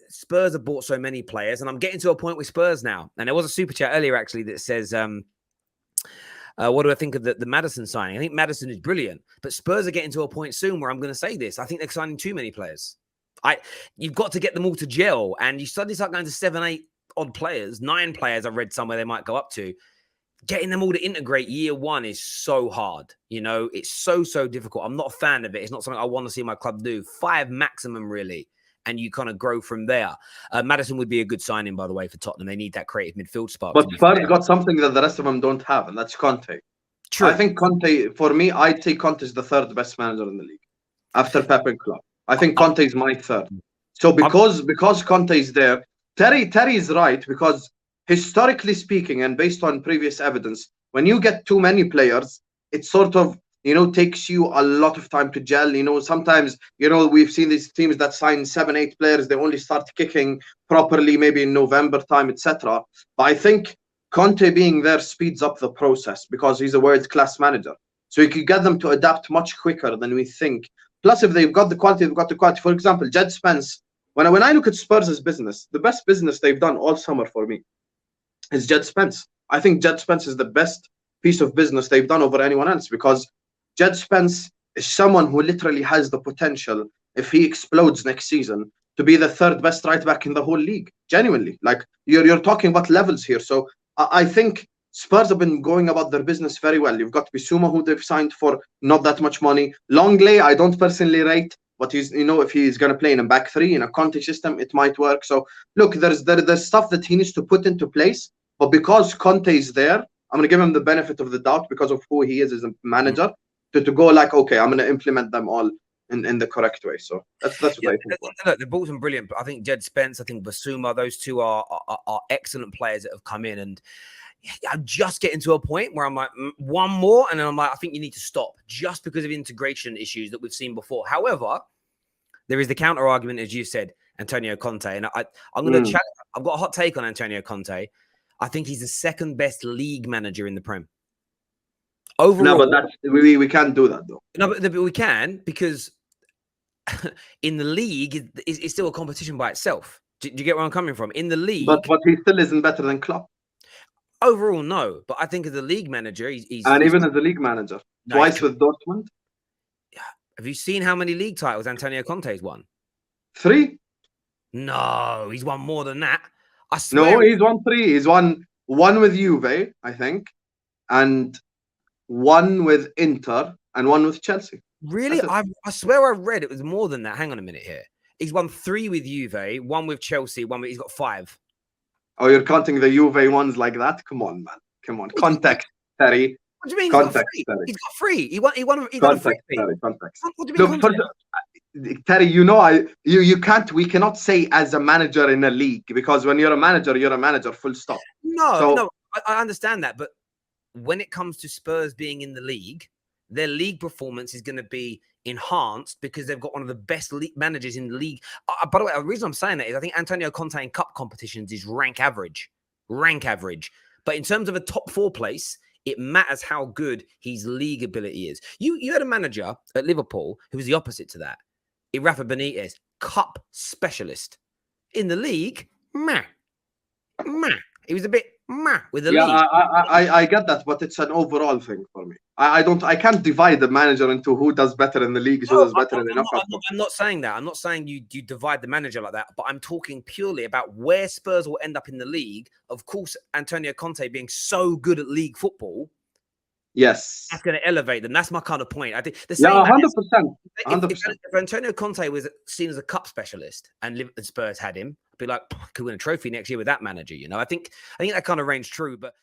Spurs have bought so many players, and I'm getting to a point with Spurs now. And there was a super chat earlier actually that says, what do I think of the Maddison signing? I think Maddison is brilliant, but Spurs are getting to a point soon where I'm going to say this. I think they're signing too many players. You've got to get them all to gel, and you suddenly start going to 7, 8 odd players, 9 players. I've read somewhere they might go up to. Getting them all to integrate year one is so hard. You know, it's so difficult. I'm not a fan of it. It's not something I want to see my club do. 5 maximum, really. And you kind of grow from there. Maddison would be a good signing, by the way, for Tottenham. They need that creative midfield spark. But Spurs got something that the rest of them don't have, and that's Conte. True. I think Conte, for me, I'd say Conte is the 3rd best manager in the league after Pep and Klopp. I think Conte is my 3rd. So because Conte is there, Terry is right, because historically speaking and based on previous evidence, when you get too many players, it sort of, takes you a lot of time to gel. Sometimes, we've seen these teams that sign 7, 8 players, they only start kicking properly maybe in November time, etc. But I think Conte being there speeds up the process because he's a world-class manager. So you can get them to adapt much quicker than we think. Plus, if they've got the quality, they've got the quality. For example, Jed Spence, when I look at Spurs' business, the best business they've done all summer for me is Jed Spence. I think Jed Spence is the best piece of business they've done over anyone else, because Jed Spence is someone who literally has the potential, if he explodes next season, to be the 3rd best right back in the whole league. Genuinely, like you're talking about levels here. So I think Spurs have been going about their business very well. You've got Bissouma, who they've signed for not that much money. Longley, I don't personally rate, but he's, if he's going to play in a back 3 in a Conte system, it might work. So look, there's stuff that he needs to put into place. But because Conte is there, I'm going to give him the benefit of the doubt because of who he is as a manager, to go like, okay, I'm going to implement them all in the correct way. So that's what I think. Look, the ball's been brilliant, but I think Jed Spence, I think Basuma, those two are excellent players that have come in, and I'm just getting to a point where I'm like, one more, and then I'm like, I think you need to stop just because of integration issues that we've seen before. However, there is the counter argument, as you said, Antonio Conte, and I'm going to challenge. I've got a hot take on Antonio Conte. I think he's the 2nd best league manager in the Prem. Overall, no, but we can't do that though. No, but we can, because in the league, it's still a competition by itself. Do you get where I'm coming from? In the league, but he still isn't better than Klopp. Overall, no. But I think as a league manager, he's even as a league manager, twice with Dortmund. Have you seen how many league titles Antonio Conte's won? 3. No, he's won more than that. I swear. No, he's won 3. He's won 1 with Juve, I think, and 1 with Inter, and 1 with Chelsea. Really? I swear I read it was more than that. Hang on a minute here. He's won 3 with Juve, 1 with Chelsea, he's got 5. Oh, you're counting the Juve ones like that? Come on, man. Come on. Context, Terry. What do you mean? Context, he's got 3. He won context, Terry. Context. What do you mean? Look, Terry, you can't. We cannot say as a manager in a league, because when you're a manager, full stop. No, I understand that, but when it comes to Spurs being in the league, their league performance is going to be enhanced because they've got one of the best league managers in the league. By the way, the reason I'm saying that is I think Antonio Conte in cup competitions is rank average. But in terms of a top 4 place, it matters how good his league ability is. You had a manager at Liverpool who was the opposite to that. Rafa Benitez, cup specialist. In the league, meh. He was a bit with the league. I get that, but it's an overall thing for me. I can't divide the manager into who does better in the league, who does better in the knockout. I'm not saying that. I'm not saying you divide the manager like that, but I'm talking purely about where Spurs will end up in the league. Of course, Antonio Conte being so good at league football, yes, that's going to elevate them. That's my kind of point. I think the same. 100%. If Antonio Conte was seen as a cup specialist and Spurs had him, I'd be like, could win a trophy next year with that manager. I think that kind of reigns true, but.